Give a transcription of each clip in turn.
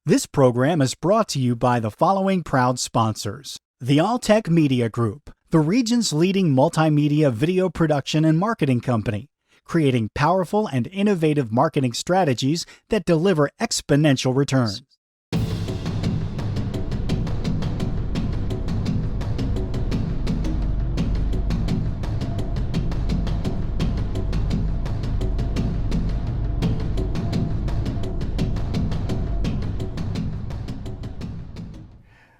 This program is brought to you by the following proud sponsors. The Alltech Media Group, the region's leading multimedia video production and marketing company, creating powerful and innovative marketing strategies that deliver exponential returns.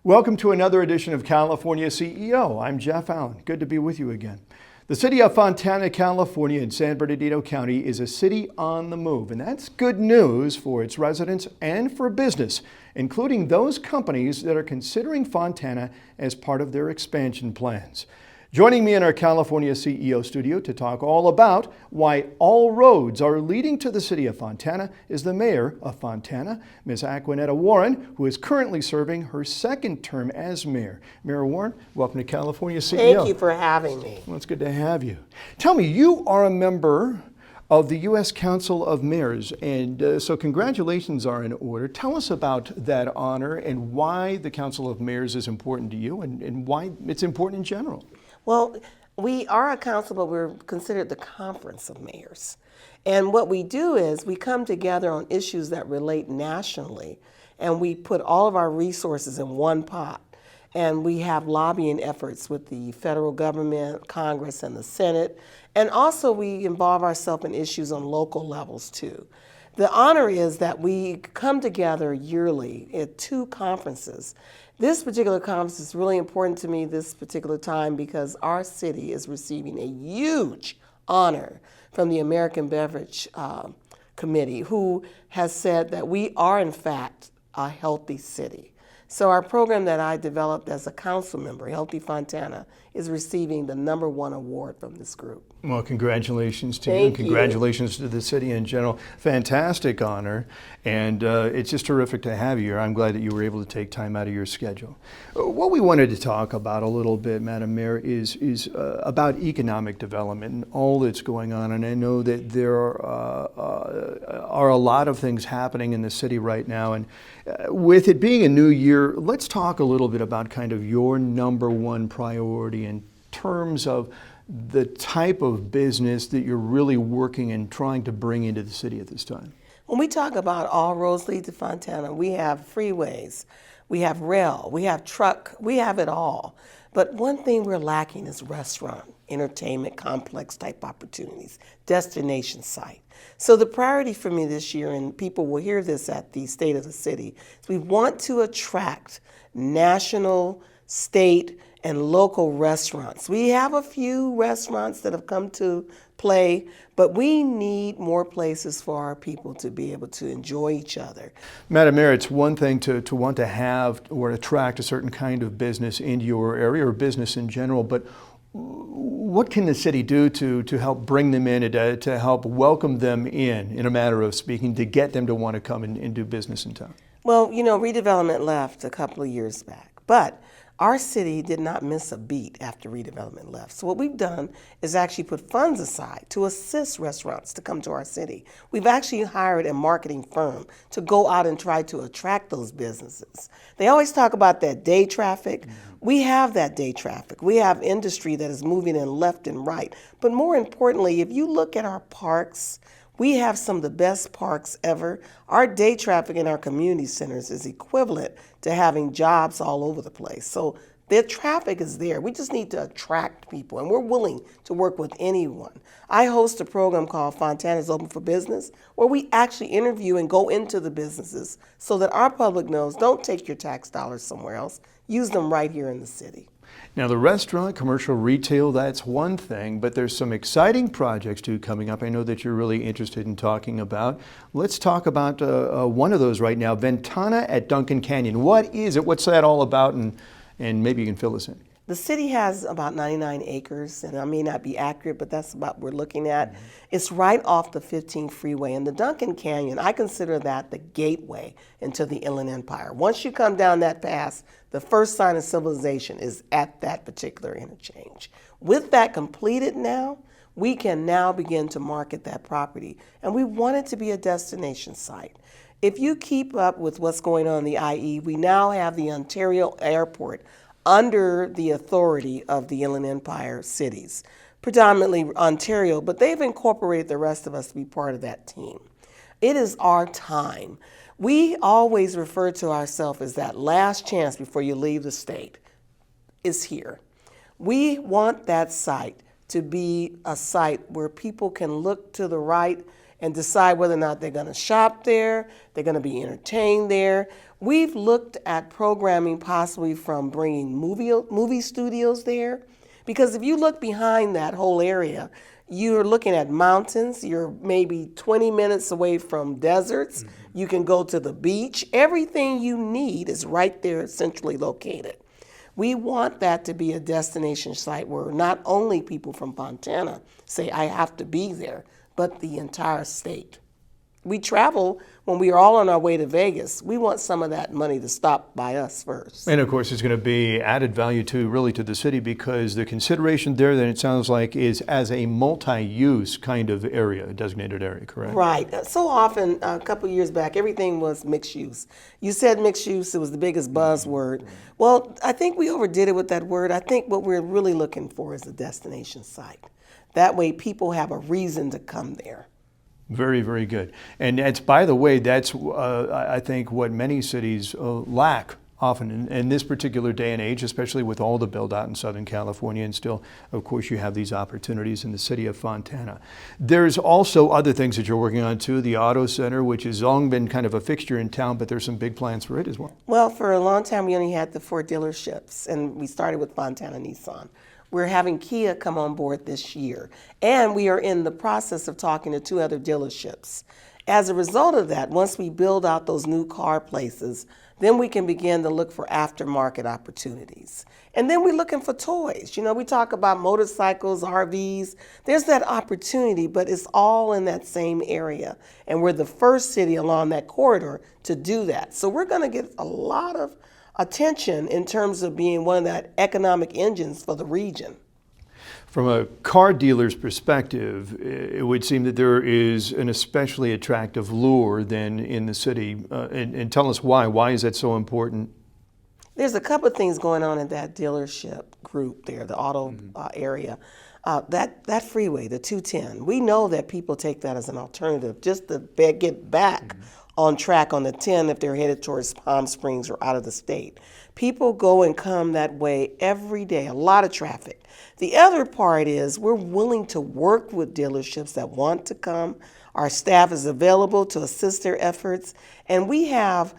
Welcome to another edition of California CEO. I'm Jeff Allen. Good to be with you again. The city of Fontana, California in San Bernardino County is a city on the move, and that's good news for its residents and for business, including those companies that are considering Fontana as part of their expansion plans. Joining me in our California CEO studio to talk all about why all roads are leading to the city of Fontana is the mayor of Fontana, Ms. Acquanetta Warren, who is currently serving her second term as mayor. Mayor Warren, welcome to California CEO. Thank you for having me. Well, it's good to have you. Tell me, you are a member of the U.S. Council of Mayors, and so congratulations are in order. Tell us about that honor and why the Council of Mayors is important to you and why it's important in general. Well, we are a council, but we're considered the conference of mayors. And what we do is we come together on issues that relate nationally, and we put all of our resources in one pot. And we have lobbying efforts with the federal government, Congress, and the Senate. And also we involve ourselves in issues on local levels too. The honor is that we come together yearly at 2 conferences. This particular conference is really important to me this particular time because our city is receiving a huge honor from the American Beverage Committee, who has said that we are in fact a healthy city. So our program that I developed as a council member, Healthy Fontana, is receiving the #1 award from this group. Well, congratulations to you, and congratulations to the city in general. Fantastic honor, and it's just terrific to have you here. I'm glad that you were able to take time out of your schedule. What we wanted to talk about a little bit, Madam Mayor, is about economic development and all that's going on. And I know that there are a lot of things happening in the city right now. And with it being a new year, let's talk a little bit about kind of your #1 priority in terms of the type of business that you're really working and trying to bring into the city at this time. When we talk about all roads lead to Fontana, we have freeways, we have rail, we have truck, we have it all. But one thing we're lacking is restaurant, entertainment, complex type opportunities, destination site. So the priority for me this year, and people will hear this at the State of the City, is we want to attract national, state, and local restaurants. We have a few restaurants that have come to play, but we need more places for our people to be able to enjoy each other. Madam Mayor, it's one thing to want to have or attract a certain kind of business into your area or business in general, but what can the city do to help bring them in, to help welcome them in a matter of speaking, to get them to want to come and do business in town? Well, you know, redevelopment left a couple of years back, but our city did not miss a beat after redevelopment left. So what we've done is actually put funds aside to assist restaurants to come to our city. We've actually hired a marketing firm to go out and try to attract those businesses. They always talk about that day traffic. We have that day traffic. We have industry that is moving in left and right. But more importantly, if you look at our parks, we have some of the best parks ever. Our day traffic in our community centers is equivalent to having jobs all over the place. So the traffic is there. We just need to attract people, and we're willing to work with anyone. I host a program called Fontana's Open for Business, where we actually interview and go into the businesses so that our public knows, don't take your tax dollars somewhere else. Use them right here in the city. Now, the restaurant, commercial retail, that's one thing, but there's some exciting projects too coming up. I know that you're really interested in talking about. Let's talk about one of those right now, Fontana at Duncan Canyon. What is it? What's that all about? And maybe you can fill us in. The city has about 99 acres, and I may not be accurate, but that's about what we're looking at. It's right off the 15 freeway, and the Duncan Canyon, I consider that the gateway into the Inland Empire. Once you come down that pass, the first sign of civilization is at that particular interchange. With that completed now, we can now begin to market that property, and we want it to be a destination site. If you keep up with what's going on in the IE, we now have the Ontario Airport under the authority of the Inland Empire cities, predominantly Ontario, but they've incorporated the rest of us to be part of that team. It is our time. We always refer to ourselves as that last chance before you leave the state is here. We want that site to be a site where people can look to the right and decide whether or not they're going to shop there, they're going to be entertained there. We've looked at programming possibly from bringing movie studios there, because if you look behind that whole area, you're looking at mountains, you're maybe 20 minutes away from deserts, you can go to the beach. Everything you need is right there centrally located. We want that to be a destination site where not only people from Fontana say, I have to be there, but the entire state. We travel when we are all on our way to Vegas. We want some of that money to stop by us first. And of course, it's going to be added value to the city, because the consideration there, then it sounds like, is as a multi-use kind of area, a designated area, correct? Right. So often, a couple of years back, everything was mixed use. You said mixed use, it was the biggest buzzword. Well, I think we overdid it with that word. I think what we're really looking for is a destination site. That way people have a reason to come there. Very, very good. And it's, by the way, that's, I think, what many cities lack often in this particular day and age, especially with all the build out in Southern California. And still, of course, you have these opportunities in the city of Fontana. There's also other things that you're working on too, the Auto Center, which has long been kind of a fixture in town, but there's some big plans for it as well. Well, for a long time, we only had the 4 dealerships, and we started with Fontana Nissan. We're having Kia come on board this year, and we are in the process of talking to 2 other dealerships. As a result of that, once we build out those new car places, then we can begin to look for aftermarket opportunities. And then we're looking for toys. You know, we talk about motorcycles, RVs. There's that opportunity, but it's all in that same area. And we're the first city along that corridor to do that. So we're going to get a lot of attention in terms of being one of that economic engines for the region. From a car dealer's perspective, it would seem that there is an especially attractive lure then in the city. And tell us why. Why is that so important? There's a couple of things going on in that dealership group there, the auto area. That freeway, the 210, we know that people take that as an alternative just to get back on track on the 10 if they're headed towards Palm Springs or out of the state. People go and come that way every day, a lot of traffic. The other part is we're willing to work with dealerships that want to come. Our staff is available to assist their efforts, and we have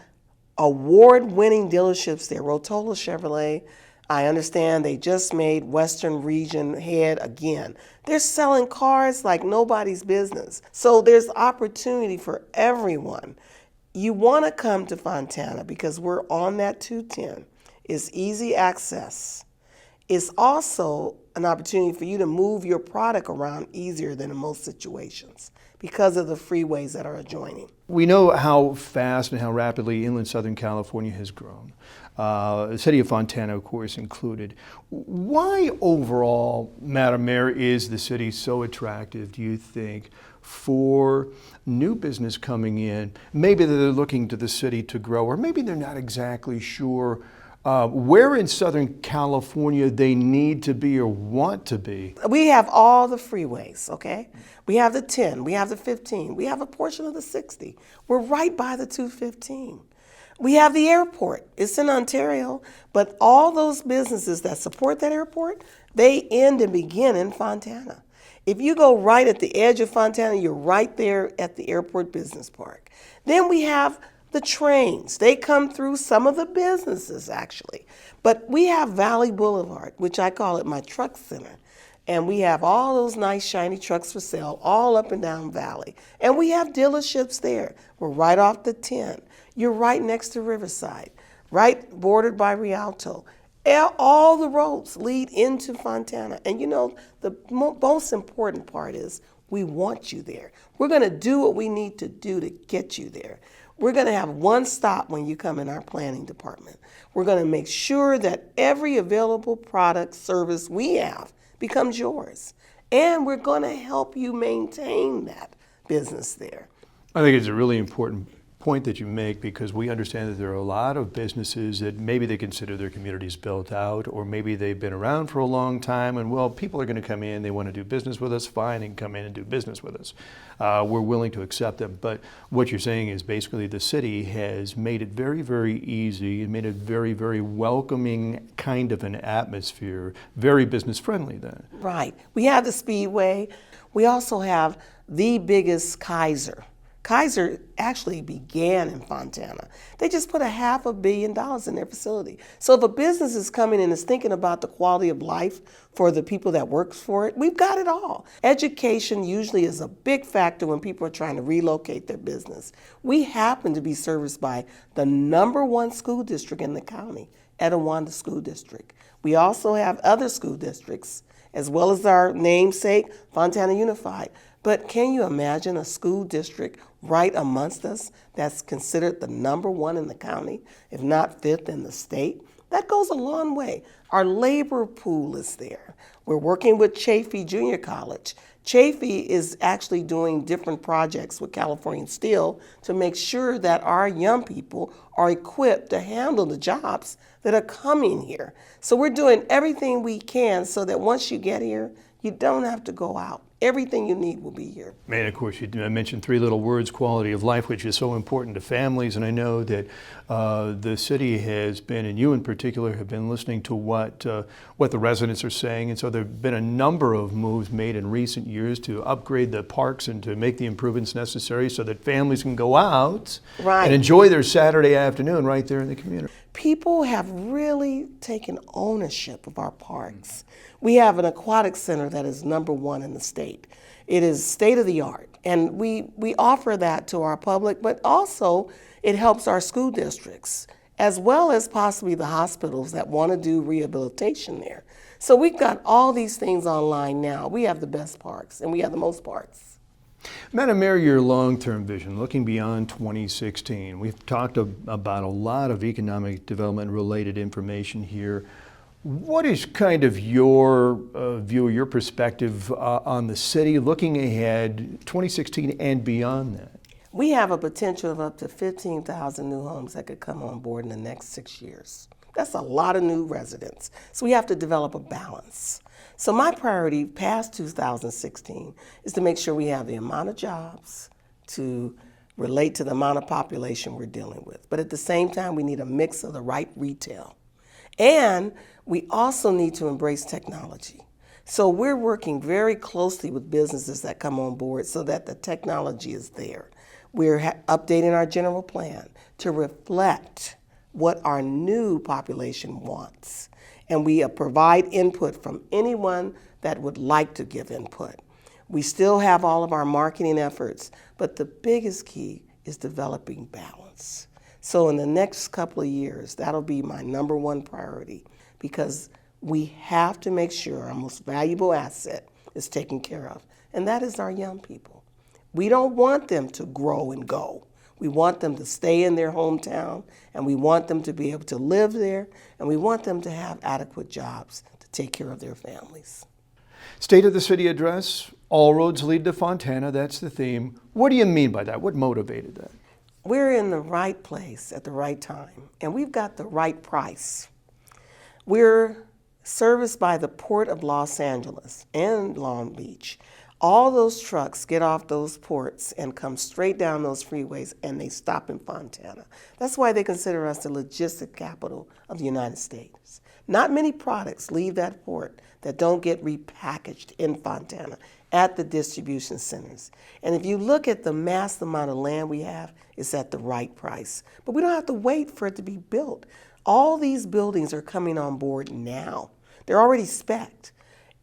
award-winning dealerships there. Rotolo Chevrolet, I understand they just made Western Region head again. They're selling cars like nobody's business. So there's opportunity for everyone. You want to come to Fontana because we're on that 210. It's easy access. It's also an opportunity for you to move your product around easier than in most situations because of the freeways that are adjoining. We know how fast and how rapidly inland Southern California has grown. The city of Fontana, of course, included. Why overall, Madam Mayor, is the city so attractive, do you think, for new business coming in? Maybe they're looking to the city to grow, or maybe they're not exactly sure where in Southern California they need to be or want to be. We have all the freeways, okay? We have the 10, we have the 15, we have a portion of the 60. We're right by the 215. We have the airport. It's in Ontario, but all those businesses that support that airport, they end and begin in Fontana. If you go right at the edge of Fontana, you're right there at the airport business park. Then we have the trains. They come through some of the businesses, actually. But we have Valley Boulevard, which I call it my truck center. And we have all those nice, shiny trucks for sale all up and down Valley. And we have dealerships there. We're right off the 10. You're right next to Riverside, right bordered by Rialto. All the roads lead into Fontana. And you know, the most important part is we want you there. We're going to do what we need to do to get you there. We're going to have one stop when you come in our planning department. We're going to make sure that every available product, service we have becomes yours. And we're going to help you maintain that business there. I think it's a really important point that you make, because we understand that there are a lot of businesses that maybe they consider their communities built out, or maybe they've been around for a long time, and well, people are going to come in, they want to do business with us, fine, and come in and do business with us. We're willing to accept them. But what you're saying is basically the city has made it very, very easy and made it very, very welcoming kind of an atmosphere, very business friendly then. Right. We have the Speedway. We also have the biggest Kaiser. Kaiser actually began in Fontana. They just put $500 million in their facility. So if a business is coming and is thinking about the quality of life for the people that works for it, we've got it all. Education usually is a big factor when people are trying to relocate their business. We happen to be serviced by the #1 school district in the county, Acquanetta School District. We also have other school districts, as well as our namesake, Fontana Unified. But can you imagine a school district right amongst us that's considered the #1 in the county, if not 5th in the state? That goes a long way. Our labor pool is there. We're working with Chaffee Junior College. Chaffee is actually doing different projects with California Steel to make sure that our young people are equipped to handle the jobs that are coming here. So we're doing everything we can so that once you get here, you don't have to go out. Everything you need will be here. And of course, you mentioned 3 little words, quality of life, which is so important to families. And I know that the city has been, and you in particular, have been listening to what the residents are saying. And so there have been a number of moves made in recent years to upgrade the parks and to make the improvements necessary so that families can go out and enjoy their Saturday afternoon right there in the community. People have really taken ownership of our parks. We have an aquatic center that is #1 in the state. It is state of the art, and we offer that to our public, but also it helps our school districts, as well as possibly the hospitals that want to do rehabilitation there. So we've got all these things online now. We have the best parks, and we have the most parks. Madam Mayor, your long-term vision, looking beyond 2016, we've talked about a lot of economic development-related information here. What is kind of your view, your perspective on the city looking ahead, 2016 and beyond that? We have a potential of up to 15,000 new homes that could come on board in the next 6 years. That's a lot of new residents. So we have to develop a balance. So my priority past 2016 is to make sure we have the amount of jobs to relate to the amount of population we're dealing with. But at the same time, we need a mix of the right retail. And we also need to embrace technology. So we're working very closely with businesses that come on board so that the technology is there. We're updating our general plan to reflect what our new population wants. And we provide input from anyone that would like to give input. We still have all of our marketing efforts, but the biggest key is developing balance. So in the next couple of years, that'll be my #1 priority, because we have to make sure our most valuable asset is taken care of, and that is our young people. We don't want them to grow and go. We want them to stay in their hometown, and we want them to be able to live there, and we want them to have adequate jobs to take care of their families. State of the City address, all roads lead to Fontana, that's the theme. What do you mean by that? What motivated that? We're in the right place at the right time, and we've got the right price. We're serviced by the Port of Los Angeles and Long Beach. All those trucks get off those ports and come straight down those freeways, and they stop in Fontana. That's why they consider us the logistic capital of the United States. Not many products leave that port that don't get repackaged in Fontana at the distribution centers. And if you look at the mass amount of land we have, it's at the right price. But we don't have to wait for it to be built. All these buildings are coming on board now. They're already spec'd.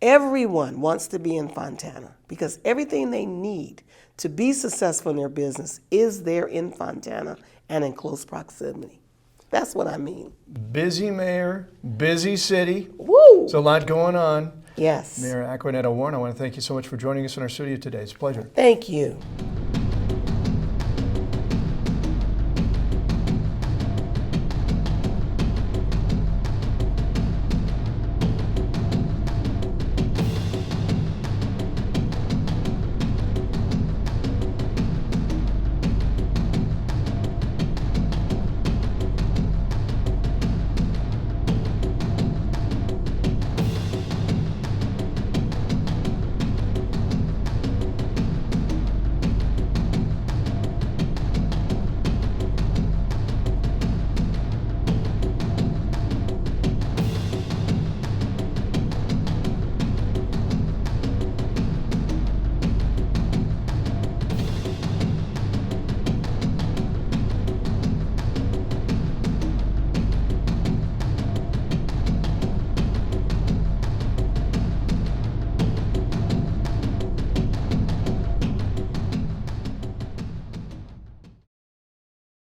Everyone wants to be in Fontana because everything they need to be successful in their business is there in Fontana and in close proximity. That's what I mean. Busy mayor, busy city. Woo! There's a lot going on. Yes. Mayor Acquanetta Warren, I want to thank you so much for joining us in our studio today. It's a pleasure. Thank you.